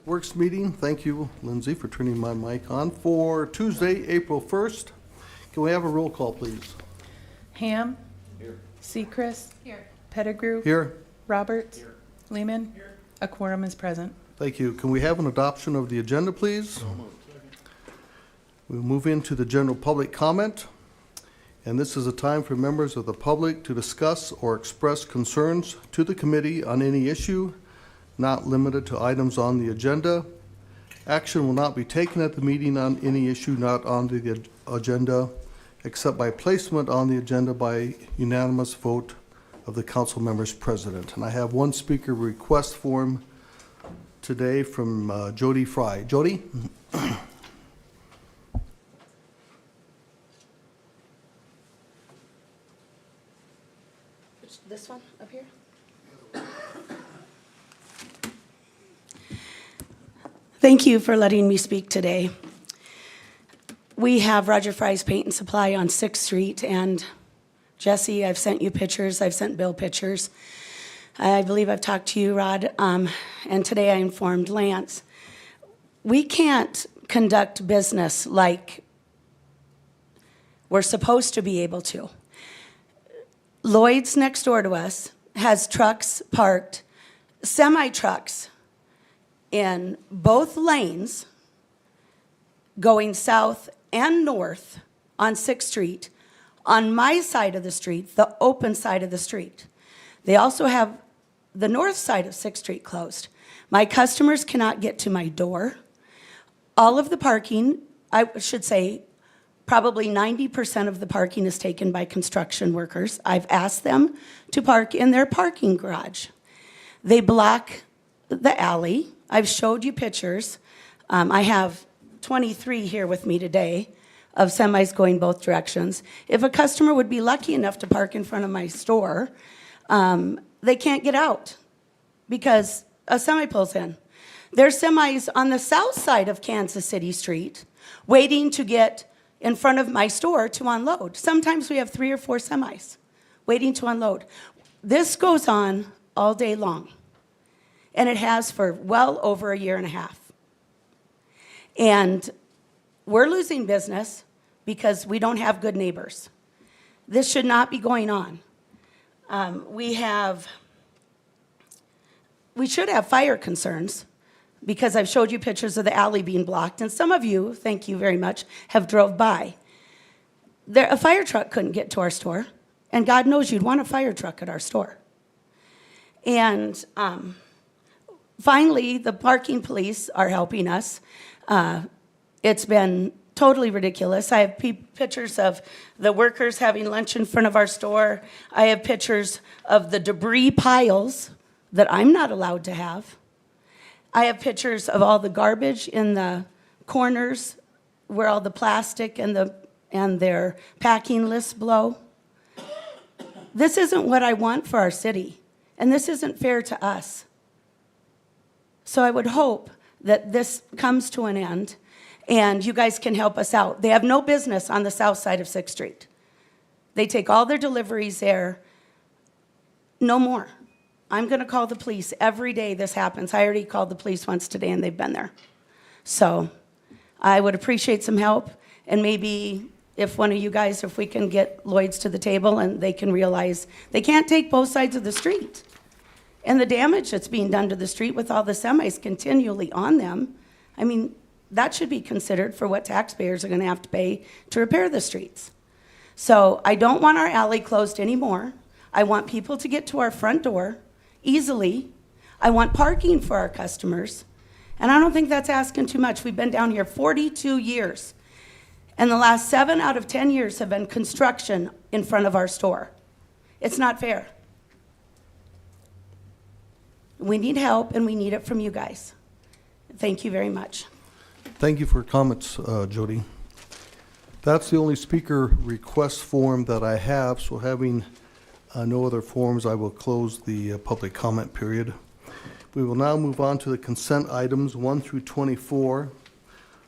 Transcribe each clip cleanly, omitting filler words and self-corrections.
Works meeting. Thank you, Lindsay, for turning my mic on for Tuesday, April 1st. Can we have a roll call, please? Ham. Here. Sechrist. Here. Pettigrew. Here. Roberts. Here. Lehman. Here. A quorum is present. Thank you. Can we have an adoption of the agenda, please? We'll move into the general public comment. And this is a time for members of the public to discuss or express concerns to the committee on any issue, not limited to items on the agenda. Action will not be taken at the meeting on any issue not on the agenda, except by placement on the agenda by unanimous vote of the council members present. And I have one speaker request form today from Jody Fry. Jody? This one up here? Thank you for letting me speak today. We have Roger Fry's Paint and Supply on 6th Street, and Jesse, I've sent you pictures, I've sent Bill pictures. I believe I've talked to you, Rod, and today I informed Lance. We can't conduct business like we're supposed to be able to. Lloyd's next door to us has trucks parked, semi-trucks, in both lanes going south and north on 6th Street, on my side of the street, the open side of the street. They also have the north side of 6th Street closed. My customers cannot get to my door. All of the parking, I should say, probably 90% of the parking is taken by construction workers. I've asked them to park in their parking garage. They block the alley. I've showed you pictures. I have 23 here with me today of semis going both directions. If a customer would be lucky enough to park in front of my store, they can't get out because a semi pulls in. There's semis on the south side of Kansas City Street waiting to get in front of my store to unload. Sometimes we have 3 or 4 semis waiting to unload. This goes on all day long, and it has for well over a year and a half. And we're losing business because we don't have good neighbors. This should not be going on. We should have fire concerns, because I've showed you pictures of the alley being blocked, and some of you, thank you very much, have drove by. A fire truck couldn't get to our store, and God knows you'd want a fire truck at our store. And finally, the parking police are helping us. It's been totally ridiculous. I have pictures of the workers having lunch in front of our store. I have pictures of the debris piles that I'm not allowed to have. I have pictures of all the garbage in the corners where all the plastic and their packing lists blow. This isn't what I want for our city, and this isn't fair to us. So I would hope that this comes to an end and you guys can help us out. They have no business on the south side of 6th Street. They take all their deliveries there. No more. I'm going to call the police every day this happens. I already called the police once today, and they've been there. So I would appreciate some help, and maybe if one of you guys, if we can get Lloyd's to the table and they can realize they can't take both sides of the street. And the damage that's being done to the street with all the semis continually on them, I mean, that should be considered for what taxpayers are going to have to pay to repair the streets. So I don't want our alley closed anymore. I want people to get to our front door easily. I want parking for our customers. And I don't think that's asking too much. We've been down here 42 years. And the last 7 out of 10 years have been construction in front of our store. It's not fair. We need help, and we need it from you guys. Thank you very much. Thank you for your comments, Jody. That's the only speaker request form that I have, so having no other forms, I will close the public comment period. We will now move on to the consent items 1 through 24.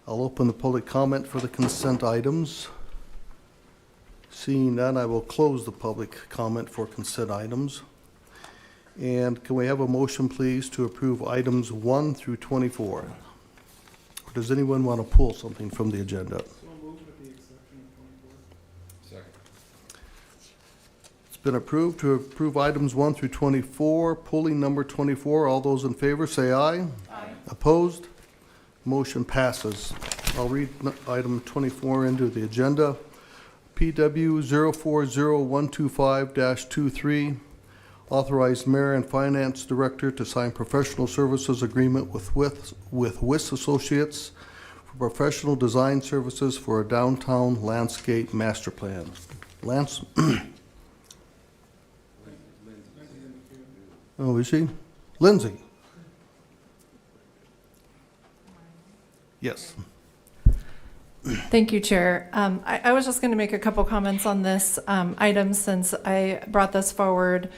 I'll open the public comment for the consent items. Seeing none, I will close the public comment for consent items. And can we have a motion, please, to approve items 1 through 24? Or does anyone want to pull something from the agenda? It's been approved to approve items 1 through 24, pulling number 24. All those in favor, say aye. Aye. Opposed? Motion passes. I'll read item 24 into the agenda. PW 040125-23, authorize mayor and finance director to sign professional services agreement with WIS Associates for professional design services for a downtown landscape master plan. Lance? Oh, is she? Lindsay? Yes. Thank you, Chair. I was just going to make a couple comments on this item since I brought this forward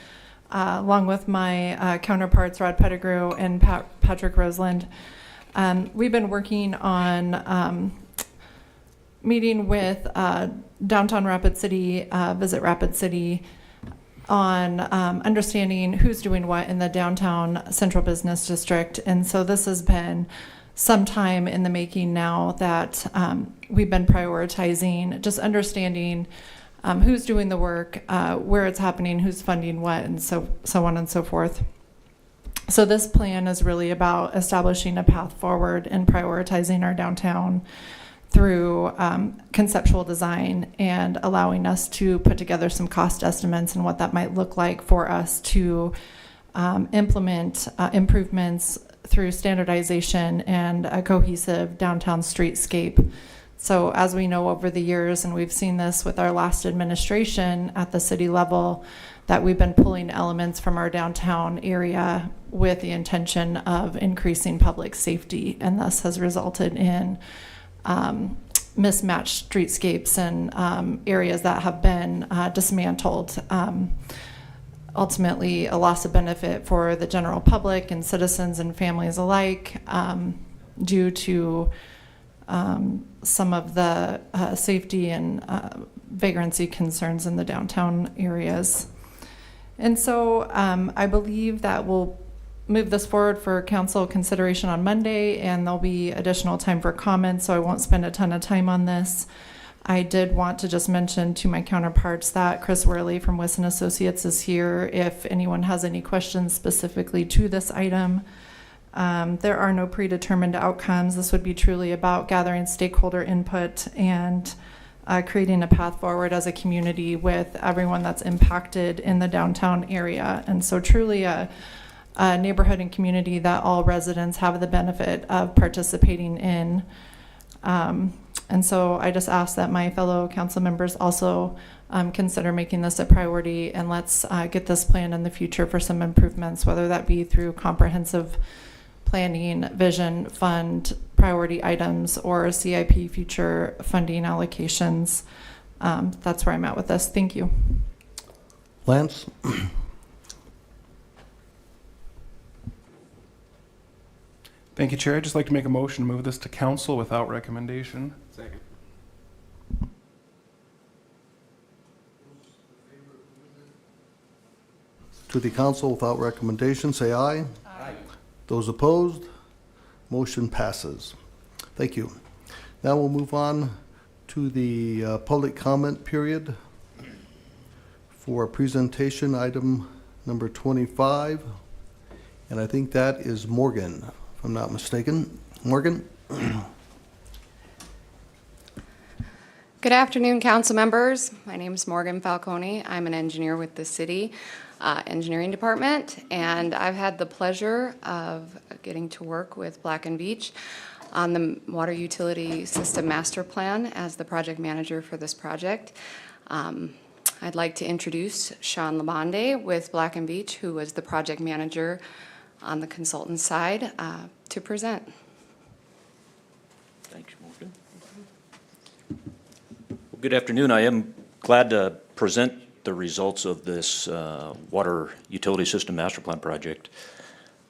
along with my counterparts, Rod Pettigrew and Patrick Roseland. We've been working on meeting with Downtown Rapid City, Visit Rapid City, on understanding who's doing what in the downtown central business district. And so this has been some time in the making now that we've been prioritizing, just understanding who's doing the work, where it's happening, who's funding what, and so on and so forth. So this plan is really about establishing a path forward and prioritizing our downtown through conceptual design and allowing us to put together some cost estimates and what that might look like for us to implement improvements through standardization and a cohesive downtown streetscape. So as we know over the years, and we've seen this with our last administration at the city level, that we've been pulling elements from our downtown area with the intention of increasing public safety, and thus has resulted in mismatched streetscapes and areas that have been dismantled. Ultimately, a loss of benefit for the general public and citizens and families alike due to some of the safety and vagrancy concerns in the downtown areas. And so I believe that we'll move this forward for council consideration on Monday, and there'll be additional time for comments, so I won't spend a ton of time on this. I did want to just mention to my counterparts that Chris Worley from Wilson Associates is here if anyone has any questions specifically to this item. There are no predetermined outcomes. This would be truly about gathering stakeholder input and creating a path forward as a community with everyone that's impacted in the downtown area. And so truly a neighborhood and community that all residents have the benefit of participating in. And so I just ask that my fellow council members also consider making this a priority, and let's get this plan in the future for some improvements, whether that be through comprehensive planning, vision, fund, priority items, or CIP future funding allocations. That's where I'm at with this. Thank you. Lance? Thank you, Chair. I'd just like to make a motion to move this to council without recommendation. Second. To the council without recommendation, say aye. Aye. Those opposed, motion passes. Thank you. Now we'll move on to the public comment period for presentation item number 25. And I think that is Morgan, if I'm not mistaken. Morgan? Good afternoon, council members. My name is Morgan Falcone. I'm an engineer with the city engineering department, and I've had the pleasure of getting to work with Black & Veatch on the water utility system master plan as the project manager for this project. I'd like to introduce Sean Labonde with Black & Veatch, who was the project manager on the consultant side, to present. Thanks, Morgan. Well, good afternoon. I am glad to present the results of this water utility system master plan project.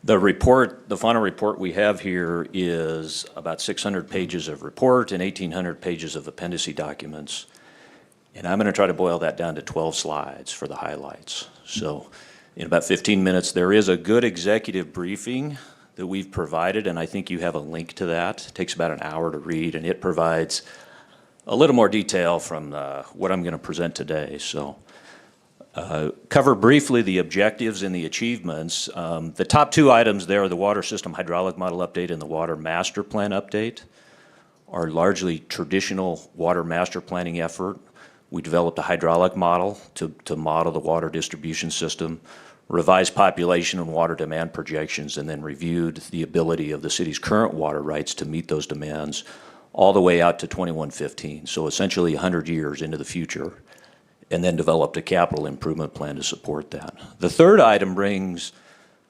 The report, the final report we have here is about 600 pages of report and 1,800 pages of appendice documents. And I'm going to try to boil that down to 12 slides for the highlights. So in about 15 minutes. There is a good executive briefing that we've provided, and I think you have a link to that. It takes about an hour to read, and it provides a little more detail from what I'm going to present today. So cover briefly the objectives and the achievements. The top two items there are the water system hydraulic model update and the water master plan update, are largely traditional water master planning effort. We developed a hydraulic model to model the water distribution system, revised population and water demand projections, and then reviewed the ability of the city's current water rights to meet those demands all the way out to 2115, so essentially 100 years into the future, and then developed a capital improvement plan to support that. The third item brings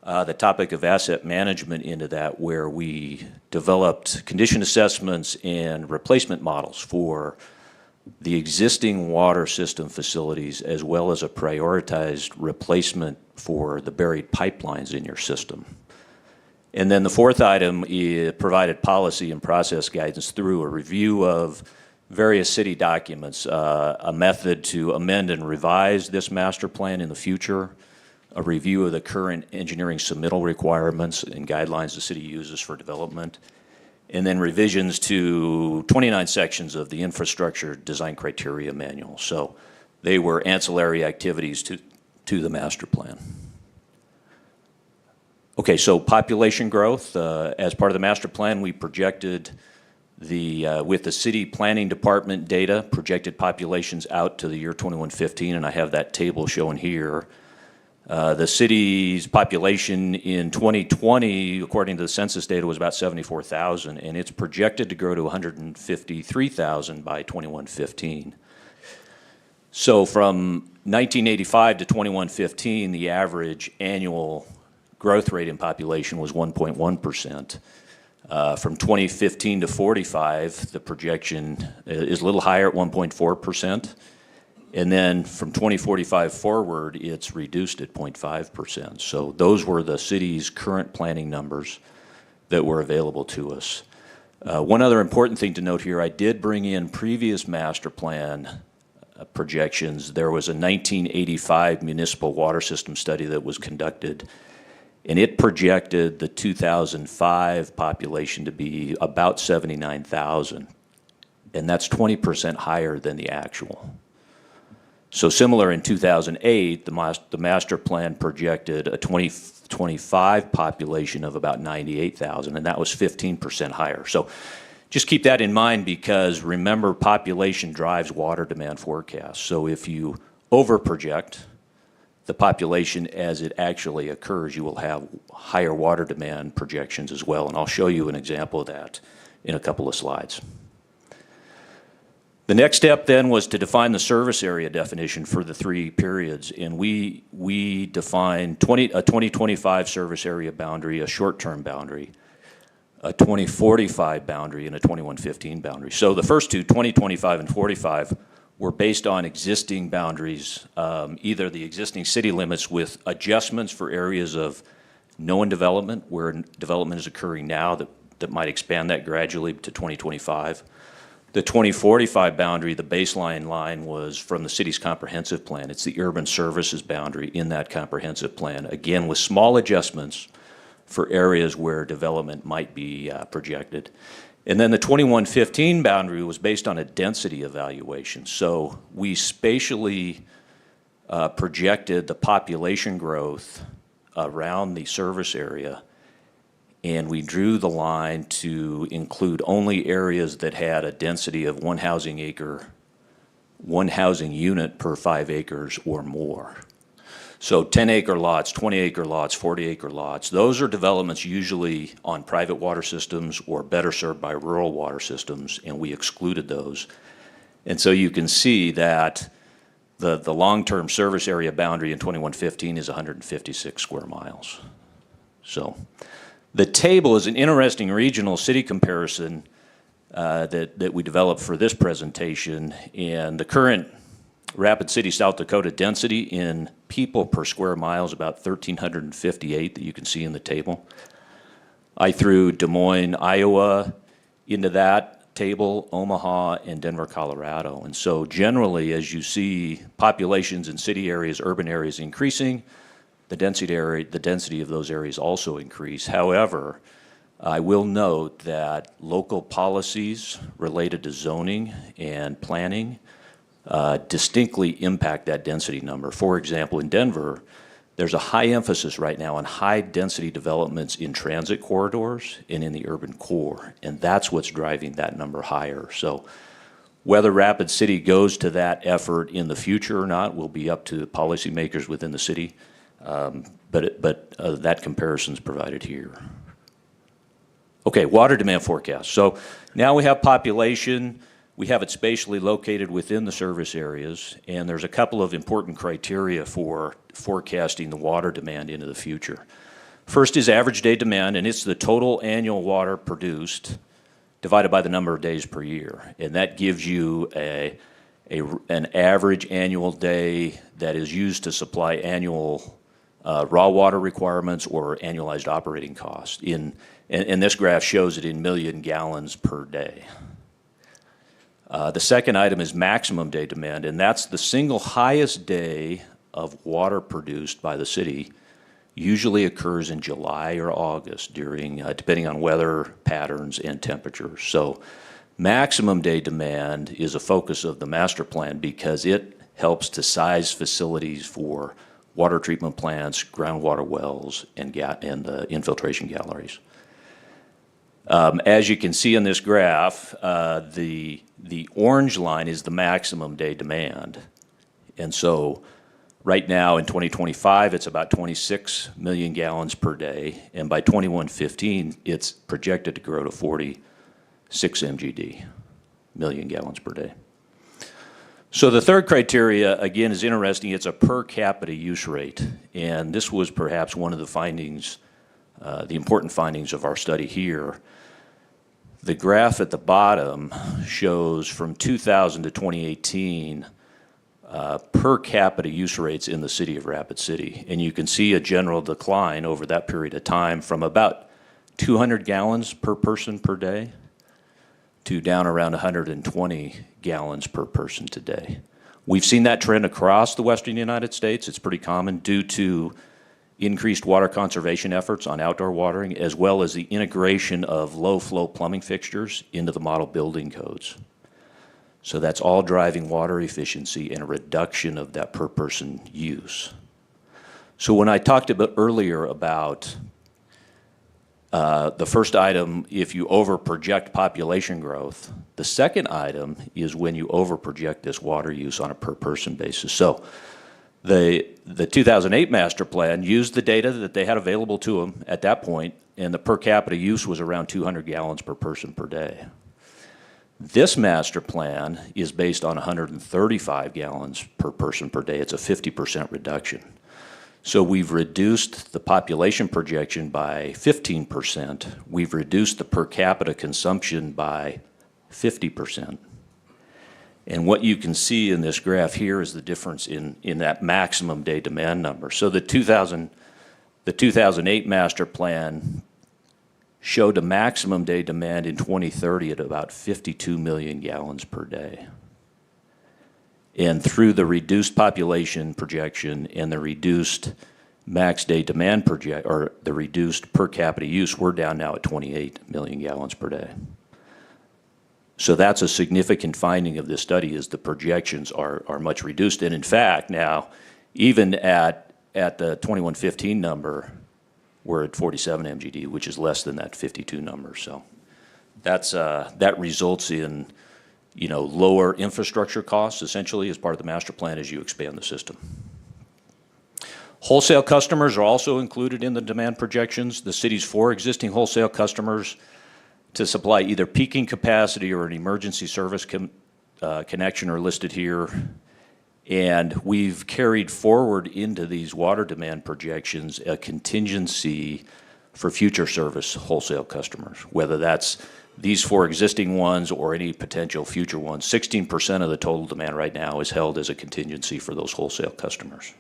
the topic of asset management into that, where we developed condition assessments and replacement models for the existing water system facilities, as well as a prioritized replacement for the buried pipelines in your system. And then the fourth item provided policy and process guidance through a review of various city documents, a method to amend and revise this master plan in the future, a review of the current engineering submittal requirements and guidelines the city uses for development, and then revisions to 29 sections of the infrastructure design criteria manual. So they were ancillary activities to the master plan. Okay, so population growth. As part of the master plan, we projected with the city planning department data, projected populations out to the year 2115, and I have that table shown here. The city's population in 2020, according to the census data, was about 74,000, and it's projected to grow to 153,000 by 2115. So from 1985 to 2115, the average annual growth rate in population was 1.1%. From 2015 to 45, the projection is a little higher at 1.4%. And then from 2045 forward, it's reduced at 0.5%. So those were the city's current planning numbers that were available to us. One other important thing to note here, I did bring in previous master plan projections. There was a 1985 municipal water system study that was conducted, and it projected the 2005 population to be about 79,000, and that's 20% higher than the actual. So similar in 2008, the master plan projected a 2025 population of about 98,000, and that was 15% higher. So just keep that in mind, because remember, population drives water demand forecasts. So if you overproject the population as it actually occurs, you will have higher water demand projections as well, and I'll show you an example of that in a couple of slides. The next step then was to define the service area definition for the three periods, and we defined a 2025 service area boundary, a short-term boundary, a 2045 boundary, and a 2115 boundary. So the first two, 2025 and 45, were based on existing boundaries, either the existing city limits with adjustments for areas of known development, where development is occurring now that might expand that gradually to 2025. The 2045 boundary, the baseline line, was from the city's comprehensive plan. It's the urban services boundary in that comprehensive plan, again with small adjustments for areas where development might be projected. And then the 2115 boundary was based on a density evaluation. So we spatially projected the population growth around the service area, and we drew the line to include only areas that had a density of one housing unit per 5 acres or more. So 10-acre lots, 20-acre lots, 40-acre lots, those are developments usually on private water systems or better served by rural water systems, and we excluded those. And so you can see that the long-term service area boundary in 2115 is 156 square miles. So the table is an interesting regional city comparison that we developed for this presentation, and the current Rapid City, South Dakota density in people per square mile is about 1,358 that you can see in the table. I threw Des Moines, Iowa into that table, Omaha, and Denver, Colorado. And so generally, as you see populations in city areas, urban areas increasing, the density of those areas also increase. However, I will note that local policies related to zoning and planning distinctly impact that density number. For example, in Denver, there's a high emphasis right now on high-density developments in transit corridors and in the urban core, and that's what's driving that number higher. So whether Rapid City goes to that effort in the future or not will be up to the policymakers within the city, but that comparison is provided here. Okay, water demand forecast. So now we have population. We have it spatially located within the service areas, and there's a couple of important criteria for forecasting the water demand into the future. First is average day demand, and it's the total annual water produced divided by the number of days per year. And that gives you an average annual day that is used to supply annual raw water requirements or annualized operating costs. And this graph shows it in million gallons per day. The second item is maximum day demand, and that's the single highest day of water produced by the city. Usually occurs in July or August during, depending on weather patterns and temperatures. So maximum day demand is a focus of the master plan because it helps to size facilities for water treatment plants, groundwater wells, and infiltration galleries. As you can see in this graph, the orange line is the maximum day demand. And so right now in 2025, it's about 26 million gallons per day. And by 2115, it's projected to grow to 46 MGD, million gallons per day. So the third criteria, again, is interesting. It's a per capita use rate. And this was perhaps one of the findings, the important findings of our study here. The graph at the bottom shows from 2000 to 2018 per capita use rates in the city of Rapid City. And you can see a general decline over that period of time from about 200 gallons per person per day to down around 120 gallons per person today. We've seen that trend across the western United States. It's pretty common due to increased water conservation efforts on outdoor watering, as well as the integration of low-flow plumbing fixtures into the model building codes. So that's all driving water efficiency and a reduction of that per person use. So when I talked about earlier about the first item, if you over-project population growth, the second item is when you over-project this water use on a per person basis. So the 2008 master plan used the data that they had available to them at that point, and the per capita use was around 200 gallons per person per day. This master plan is based on 135 gallons per person per day. It's a 50% reduction. So we've reduced the population projection by 15%. We've reduced the per capita consumption by 50%. And what you can see in this graph here is the difference in that maximum day demand number. So the 2008 master plan showed a maximum day demand in 2030 at about 52 million gallons per day. And through the reduced population projection and the reduced max day demand or the reduced per capita use, we're down now at 28 million gallons per day. So that's a significant finding of this study, is the projections are much reduced. And in fact, now, even at the 2115 number, we're at 47 MGD, which is less than that 52 number. So that results in, lower infrastructure costs, essentially, as part of the master plan as you expand the system. Wholesale customers are also included in the demand projections. The city's 4 existing wholesale customers to supply either peaking capacity or an emergency service connection are listed here. And we've carried forward into these water demand projections a contingency for future service wholesale customers, whether that's these 4 existing ones or any potential future ones. 16% of the total demand right now is held as a contingency for those wholesale customers.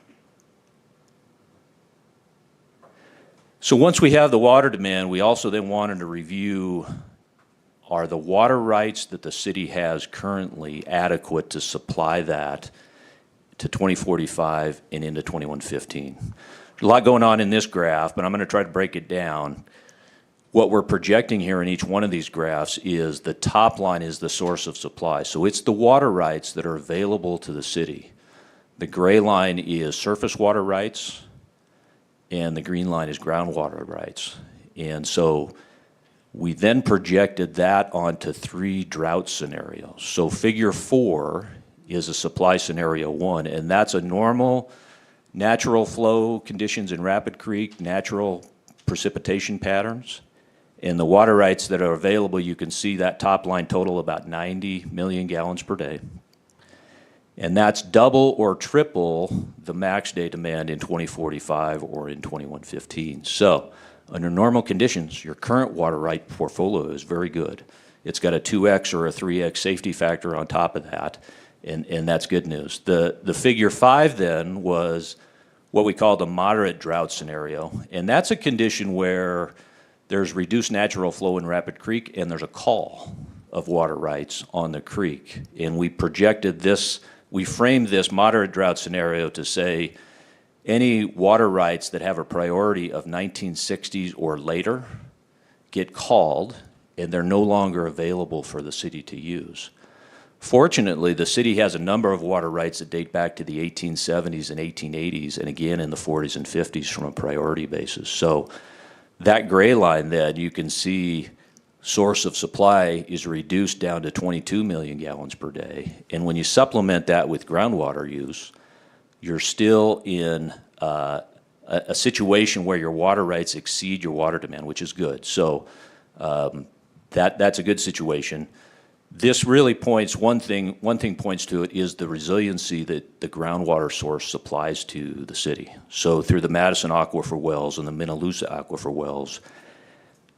So once we have the water demand, we also then wanted to review, are the water rights that the city has currently adequate to supply that to 2045 and into 2115? a lot going on in this graph, but I'm going to try to break it down. What we're projecting here in each one of these graphs is the top line is the source of supply. So it's the water rights that are available to the city. The gray line is surface water rights, and the green line is groundwater rights. And so we then projected that onto 3 drought scenarios. So figure 4 is a supply scenario 1, and that's a normal natural flow conditions in Rapid Creek, natural precipitation patterns. And the water rights that are available, you can see that top line total about 90 million gallons per day. And that's double or triple the max day demand in 2045 or in 2115. So under normal conditions, your current water right portfolio is very good. It's got a 2x or a 3x safety factor on top of that, and that's good news. The figure 5 then was what we call the moderate drought scenario, and that's a condition where there's reduced natural flow in Rapid Creek and there's a call of water rights on the creek. And we projected this, we framed this moderate drought scenario to say any water rights that have a priority of 1960s or later get called and they're no longer available for the city to use. Fortunately, the city has a number of water rights that date back to the 1870s and 1880s and again in the 40s and 50s from a priority basis. So that gray line then, you can see source of supply is reduced down to 22 million gallons per day. And when you supplement that with groundwater use, you're still in a situation where your water rights exceed your water demand, which is good. So that's a good situation. This really points, one thing points to it is the resiliency that the groundwater source supplies to the city. So through the Madison Aquifer wells and the Minaloosa Aquifer wells,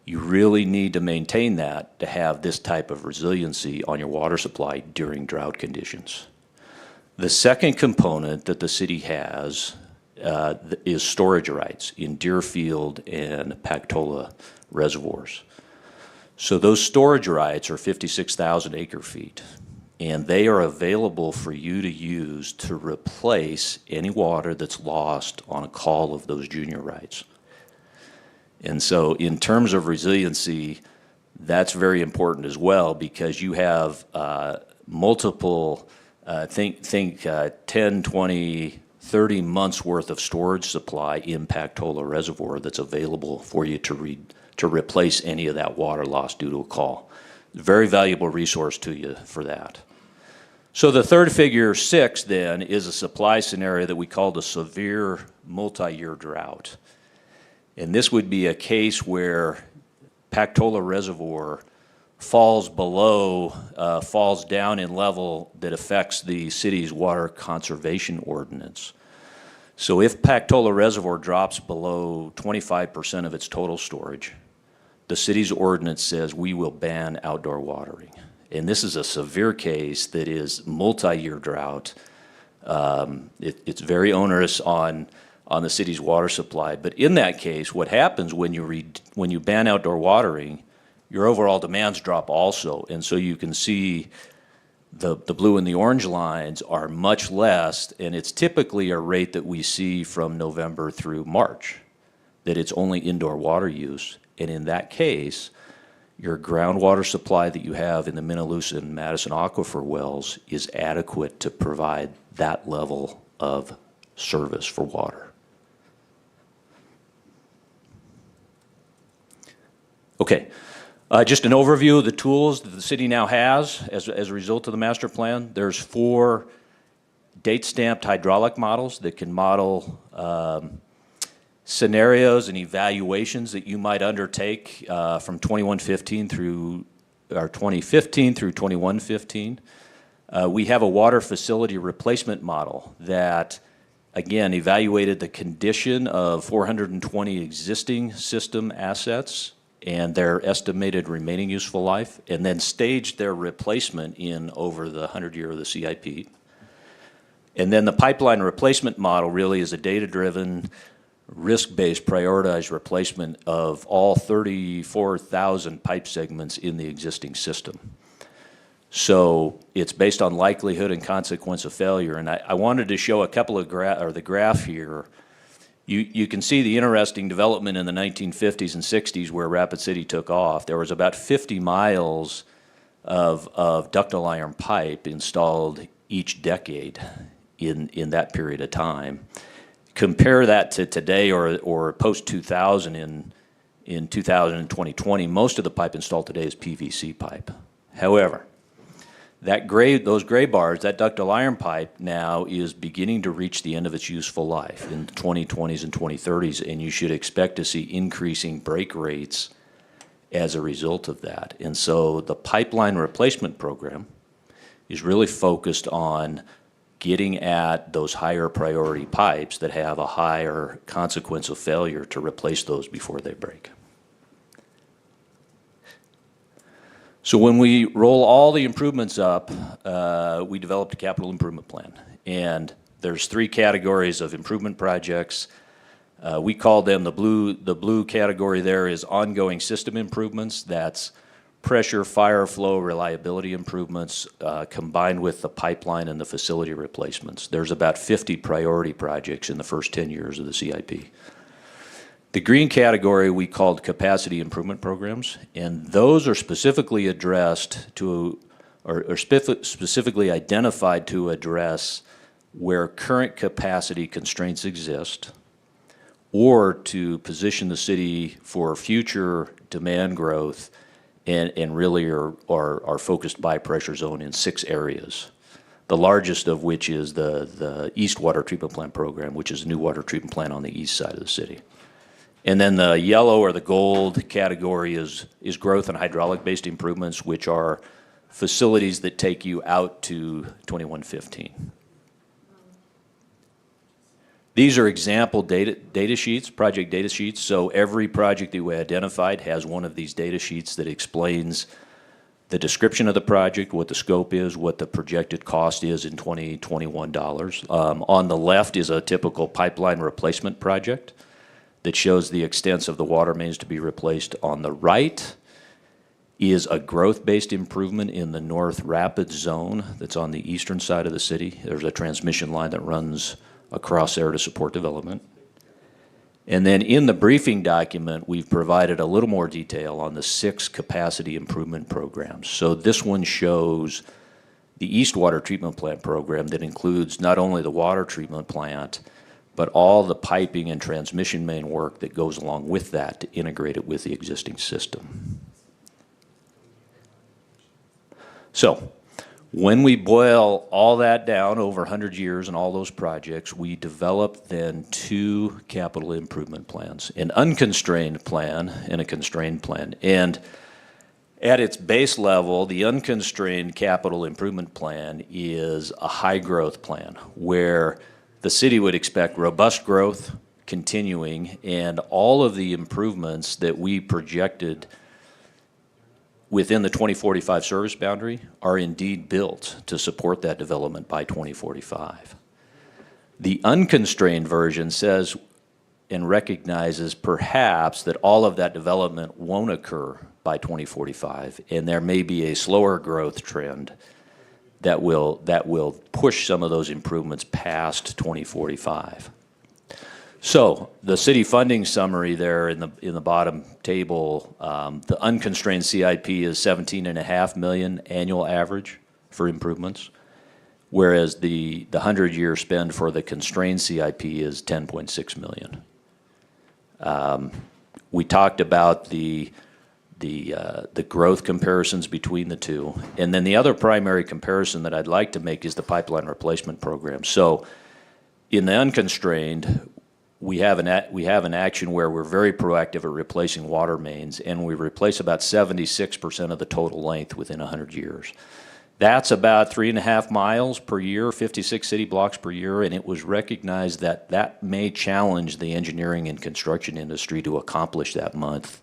you really need to maintain that to have this type of resiliency on your water supply during drought conditions. The second component that the city has is storage rights in Deerfield and Pactola reservoirs. So those storage rights are 56,000 acre feet, and they are available for you to use to replace any water that's lost on a call of those junior rights. And so in terms of resiliency, that's very important as well because you have multiple, think 10, 20, 30 months worth of storage supply in Pactola Reservoir that's available for you to replace any of that water lost due to a call. Very valuable resource to you for that. So the third figure 6 then is a supply scenario that we call the severe multi-year drought. And this would be a case where Pactola Reservoir falls down in level that affects the city's water conservation ordinance. So if Pactola Reservoir drops below 25% of its total storage, the city's ordinance says we will ban outdoor watering. And this is a severe case that is multi-year drought. It's very onerous on the city's water supply. But in that case, what happens when you ban outdoor watering, your overall demands drop also. And so you can see the blue and the orange lines are much less, and it's typically a rate that we see from November through March, that it's only indoor water use. And in that case, your groundwater supply that you have in the Minaloosa and Madison Aquifer wells is adequate to provide that level of service for water. Okay, just an overview of the tools that the city now has as a result of the master plan. There's 4 date-stamped hydraulic models that can model scenarios and evaluations that you might undertake from 2015 through 2115. We have a water facility replacement model that, again, evaluated the condition of 420 existing system assets and their estimated remaining useful life, and then staged their replacement in over the 100-year of the CIP. And then the pipeline replacement model really is a data-driven, risk-based prioritized replacement of all 34,000 pipe segments in the existing system. So it's based on likelihood and consequence of failure. And I wanted to show a couple of the graph here. You can see the interesting development in the 1950s and 60s where Rapid City took off. There was about 50 miles of ductile iron pipe installed each decade in that period of time. Compare that to today or post-2000 in 2000 and 2020, most of the pipe installed today is PVC pipe. However, those gray bars, that ductile iron pipe now is beginning to reach the end of its useful life in the 2020s and 2030s, and you should expect to see increasing break rates as a result of that. And so the pipeline replacement program is really focused on getting at those higher priority pipes that have a higher consequence of failure to replace those before they break. So when we roll all the improvements up, we developed a capital improvement plan. And there's 3 categories of improvement projects. We call them the blue category there is ongoing system improvements. That's pressure, fire flow, reliability improvements combined with the pipeline and the facility replacements. There's about 50 priority projects in the first 10 years of the CIP. The green category we called capacity improvement programs, and those are specifically addressed to, or specifically identified to address where current capacity constraints exist, or to position the city for future demand growth, and really are focused by pressure zone in 6 areas. The largest of which is the East Water Treatment Plant program, which is a new water treatment plant on the east side of the city. And then the yellow or the gold category is growth and hydraulic-based improvements, which are facilities that take you out to 2115. These are example data sheets, project data sheets. So every project that we identified has one of these data sheets that explains the description of the project, what the scope is, what the projected cost is in 2021 dollars. On the left is a typical pipeline replacement project that shows the extents of the water mains to be replaced. On the right is a growth-based improvement in the North Rapids zone that's on the eastern side of the city. There's a transmission line that runs across there to support development. And then in the briefing document, we've provided a little more detail on the 6 capacity improvement programs. So this one shows the East Water Treatment Plant program that includes not only the water treatment plant, but all the piping and transmission main work that goes along with that to integrate it with the existing system. So, when we boil all that down over 100 years and all those projects, we developed then 2 capital improvement plans, an unconstrained plan and a constrained plan. And at its base level, the unconstrained capital improvement plan is a high growth plan where the city would expect robust growth continuing, and all of the improvements that we projected within the 2045 service boundary are indeed built to support that development by 2045. The unconstrained version says and recognizes perhaps that all of that development won't occur by 2045, and there may be a slower growth trend that will push some of those improvements past 2045. So the city funding summary there in the bottom table, the unconstrained CIP is $17.5 million annual average for improvements, whereas the 100-year spend for the constrained CIP is $10.6 million. We talked about the growth comparisons between the two. And then the other primary comparison that I'd like to make is the pipeline replacement program. So in the unconstrained, we have an action where we're very proactive at replacing water mains, and we replace about 76% of the total length within 100 years. That's about 3.5 miles per year, 56 city blocks per year, and it was recognized that that may challenge the engineering and construction industry to accomplish that much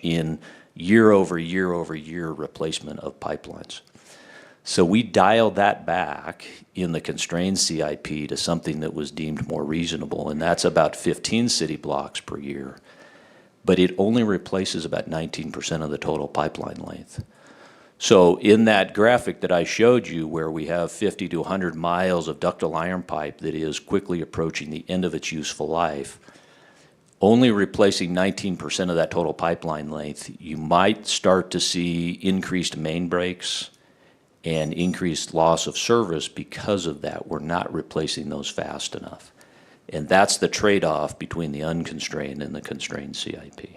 in year over year over year replacement of pipelines. So we dialed that back in the constrained CIP to something that was deemed more reasonable, and that's about 15 city blocks per year. But it only replaces about 19% of the total pipeline length. So in that graphic that I showed you where we have 50 to 100 miles of ductile iron pipe that is quickly approaching the end of its useful life, only replacing 19% of that total pipeline length, you might start to see increased main breaks and increased loss of service because of that. We're not replacing those fast enough. And that's the trade-off between the unconstrained and the constrained CIP.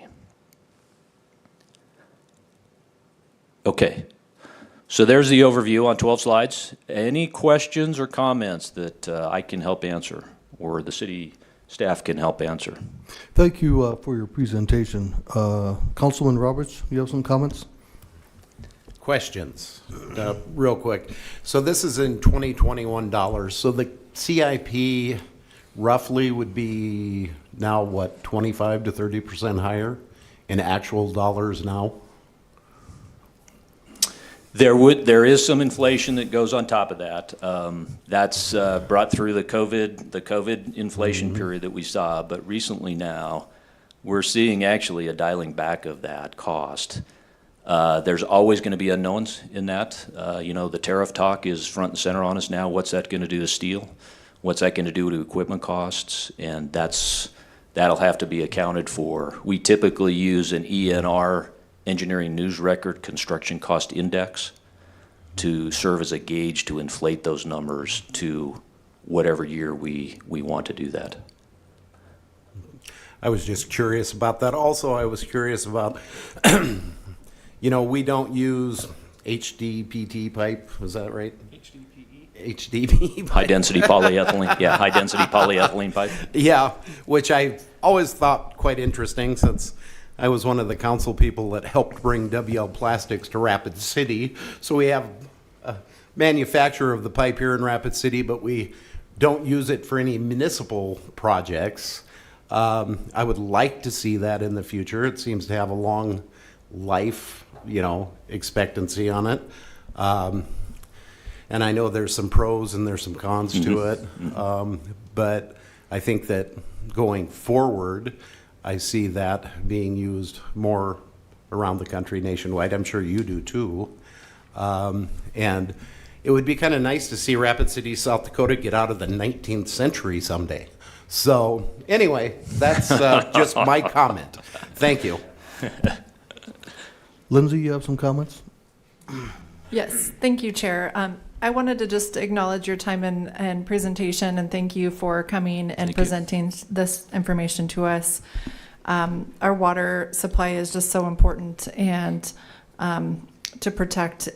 Okay, so there's the overview on 12 slides. Any questions or comments that I can help answer or the city staff can help answer? Thank you for your presentation. Councilman Roberts, you have some comments? Questions, real quick. So this is in 2021 dollars. So the CIP roughly would be now what, 25 to 30% higher in actual dollars now? There is some inflation that goes on top of that. That's brought through the COVID inflation period that we saw, but recently now, we're seeing actually a dialing back of that cost. There's always going to be unknowns in that. The tariff talk is front and center on us now. What's that going to do to steel? What's that going to do to equipment costs? And that'll have to be accounted for. We typically use an ENR, Engineering News Record Construction Cost Index, to serve as a gauge to inflate those numbers to whatever year we want to do that. I was just curious about that. Also, I was curious about, we don't use HDPE pipe, is that right? HDPE pipe. High-density polyethylene, yeah, high-density polyethylene pipe. Yeah, which I've always thought quite interesting since I was one of the council people that helped bring WL Plastics to Rapid City. So we have a manufacturer of the pipe here in Rapid City, but we don't use it for any municipal projects. I would like to see that in the future. It seems to have a long life, expectancy on it. And I know there's some pros and there's some cons to it. But I think that going forward, I see that being used more around the country nationwide. I'm sure you do too. And it would be kind of nice to see Rapid City, South Dakota get out of the 19th century someday. So anyway, that's just my comment. Thank you. Lindsay, you have some comments? Yes, thank you, Chair. I wanted to just acknowledge your time and presentation, and thank you for coming and presenting this information to us. Our water supply is just so important and to protect,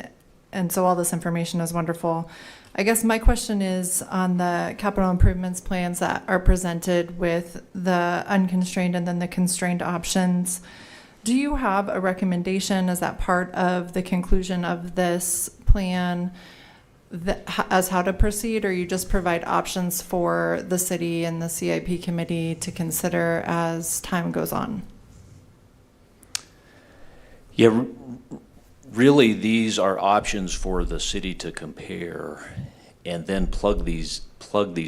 and so all this information is wonderful. I guess my question is on the capital improvements plans that are presented with the unconstrained and then the constrained options. Do you have a recommendation as that part of the conclusion of this plan as how to proceed, or you just provide options for the city and the CIP committee to consider as time goes on? Yeah, really, these are options for the city to compare and then plug these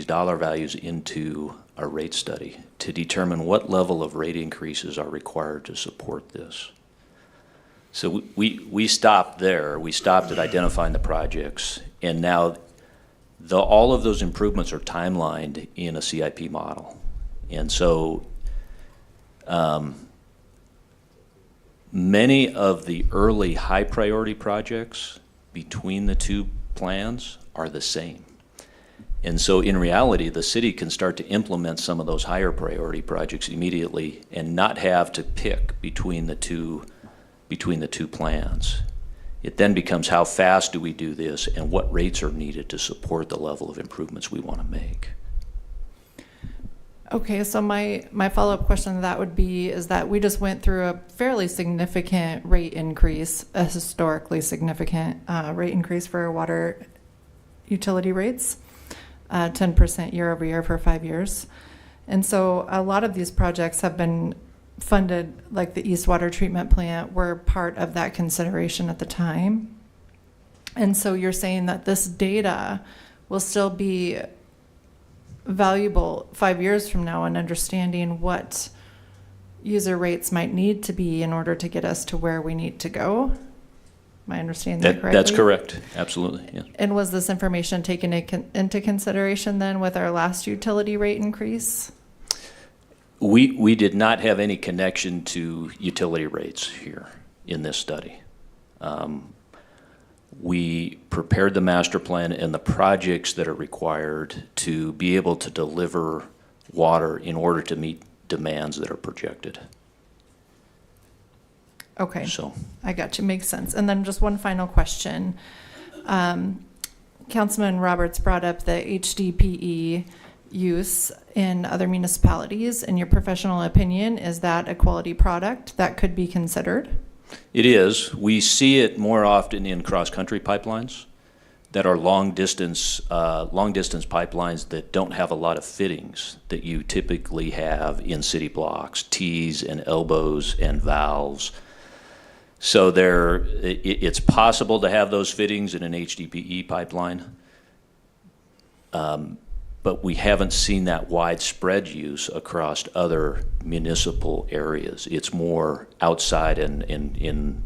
dollar values into a rate study to determine what level of rate increases are required to support this. So we stopped there. We stopped at identifying the projects, and now all of those improvements are timelined in a CIP model. And so many of the early high priority projects between the two plans are the same. And so in reality, the city can start to implement some of those higher priority projects immediately and not have to pick between the two plans. It then becomes how fast do we do this and what rates are needed to support the level of improvements we want to make. Okay, so my follow-up question to that would be is that we just went through a fairly significant rate increase, a historically significant rate increase for water utility rates, 10% year over year for 5 years. And so a lot of these projects have been funded, like the East Water Treatment Plant, were part of that consideration at the time. And so you're saying that this data will still be valuable 5 years from now in understanding what user rates might need to be in order to get us to where we need to go? Am I understanding that correctly? That's correct, absolutely, yeah. And was this information taken into consideration then with our last utility rate increase? We did not have any connection to utility rates here in this study. We prepared the master plan and the projects that are required to be able to deliver water in order to meet demands that are projected. Okay. So, I got you. Makes sense. And then just one final question. Councilman Roberts brought up the HDPE use in other municipalities. In your professional opinion, is that a quality product that could be considered? it is. We see it more often in cross-country pipelines that are long-distance pipelines that don't have a lot of fittings that you typically have in city blocks, T's and elbows and valves. So it's possible to have those fittings in an HDPE pipeline, but we haven't seen that widespread use across other municipal areas. It's more outside in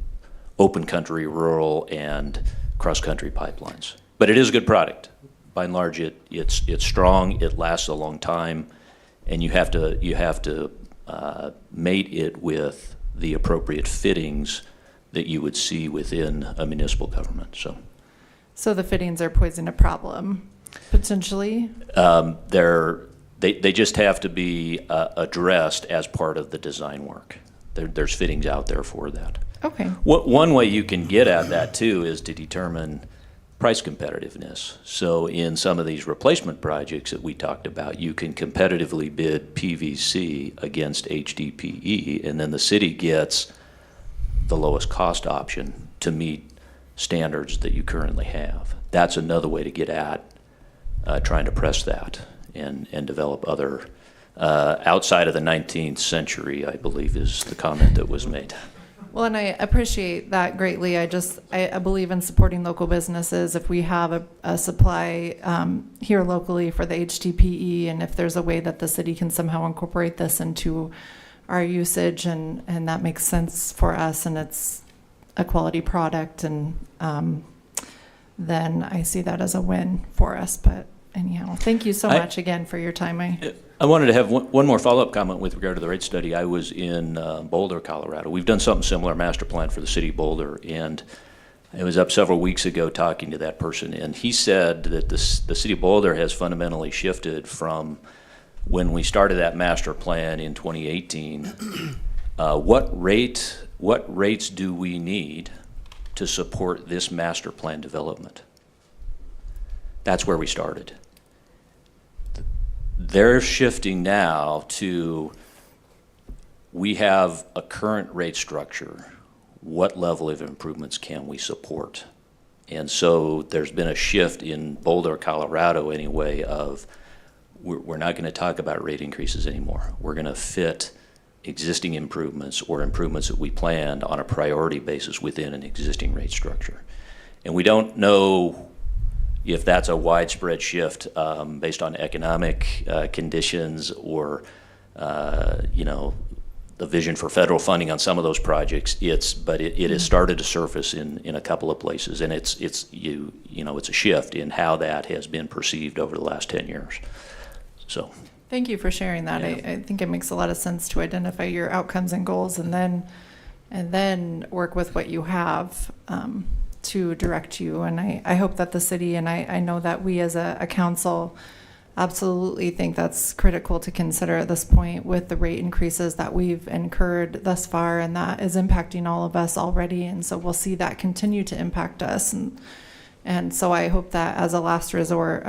open country, rural, and cross-country pipelines. But it is a good product. By and large, it's strong, it lasts a long time, and you have to mate it with the appropriate fittings that you would see within a municipal government. So the fittings are posing a problem, potentially? They just have to be addressed as part of the design work. There's fittings out there for that. Okay. One way you can get at that too is to determine price competitiveness. So in some of these replacement projects that we talked about, you can competitively bid PVC against HDPE, and then the city gets the lowest cost option to meet standards that you currently have. That's another way to get at trying to press that and develop other, outside of the 19th century, I believe is the comment that was made. Well, and I appreciate that greatly. I believe in supporting local businesses. If we have a supply here locally for the HDPE, and if there's a way that the city can somehow incorporate this into our usage, and that makes sense for us, and it's a quality product, and then I see that as a win for us. But anyhow, thank you so much again for your time. I wanted to have one more follow-up comment with regard to the rate study. I was in Boulder, Colorado. We've done something similar, master plan for the city of Boulder, and I was up several weeks ago talking to that person, and he said that the city of Boulder has fundamentally shifted from when we started that master plan in 2018. What rates do we need to support this master plan development? That's where we started. They're shifting now to, we have a current rate structure. What level of improvements can we support? And so there's been a shift in Boulder, Colorado anyway, of we're not going to talk about rate increases anymore. We're going to fit existing improvements or improvements that we planned on a priority basis within an existing rate structure. And we don't know if that's a widespread shift based on economic conditions or, the vision for federal funding on some of those projects. But it has started to surface in a couple of places, and it's a shift in how that has been perceived over the last 10 years. So. Thank you for sharing that. Yeah. I think it makes a lot of sense to identify your outcomes and goals, and then work with what you have to direct you. And I hope that the city, and I know that we as a council absolutely think that's critical to consider at this point with the rate increases that we've incurred thus far, and that is impacting all of us already. And so we'll see that continue to impact us. And so I hope that as a last resort,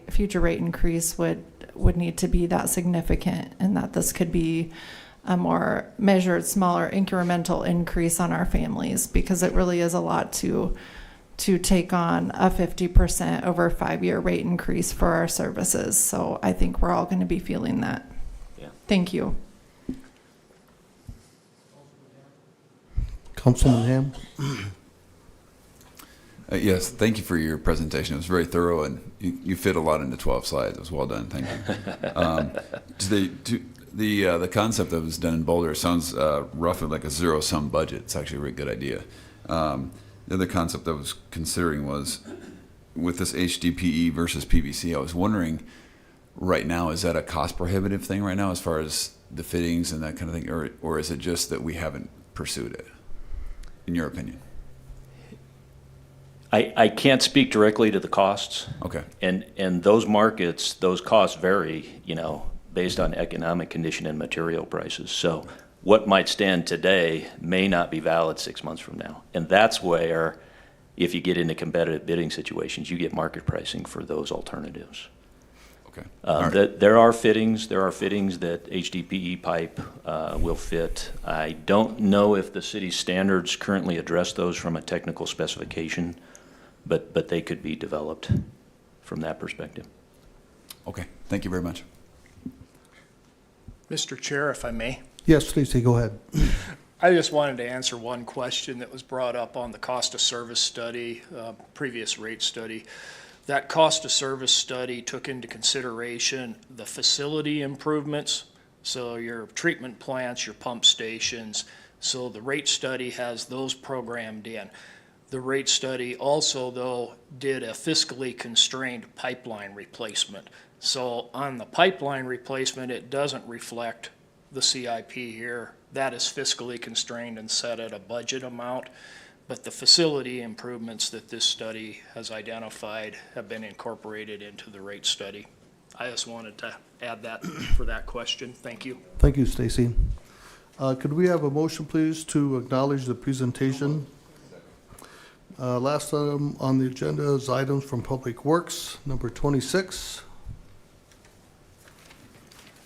future rate increase would need to be that significant, and that this could be a more measured, smaller, incremental increase on our families, because it really is a lot to take on a 50% over 5-year rate increase for our services. So I think we're all going to be feeling that. Yeah. Thank you. Councilman Ham? Yes, thank you for your presentation. It was very thorough, and you fit a lot into 12 slides. It was well done. Thank you. The concept that was done in Boulder sounds roughly like a zero-sum budget. It's actually a really good idea. The other concept I was considering was with this HDPE versus PVC. I was wondering, right now, is that a cost prohibitive thing right now as far as the fittings and that kind of thing, or is it just that we haven't pursued it? In your opinion? I can't speak directly to the costs. Okay. And those markets, those costs vary, based on economic condition and material prices. So what might stand today may not be valid 6 months from now. And that's where, if you get into competitive bidding situations, you get market pricing for those alternatives. Okay. All right. There are fittings that HDPE pipe will fit. I don't know if the city standards currently address those from a technical specification, but they could be developed from that perspective. Okay. Thank you very much. Mr. Chair, if I may, Yes, Stacy, go ahead. I just wanted to answer one question that was brought up on the cost of service study, previous rate study. That cost of service study took into consideration the facility improvements, so your treatment plants, your pump stations. So the rate study has those programmed in. The rate study also, though, did a fiscally constrained pipeline replacement. So on the pipeline replacement, it doesn't reflect the CIP here. That is fiscally constrained and set at a budget amount. But the facility improvements that this study has identified have been incorporated into the rate study. I just wanted to add that for that question. Thank you. Thank you, Stacy. Could we have a motion, please, to acknowledge the presentation? Last item on the agenda is items from Public Works, number 26.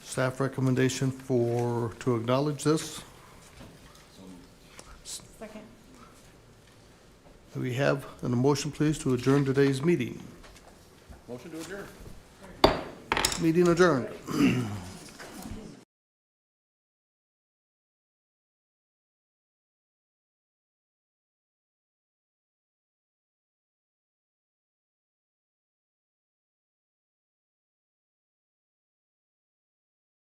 Staff recommendation to acknowledge this. Second. We have a motion, please, to adjourn today's meeting. Motion to adjourn. Meeting adjourned.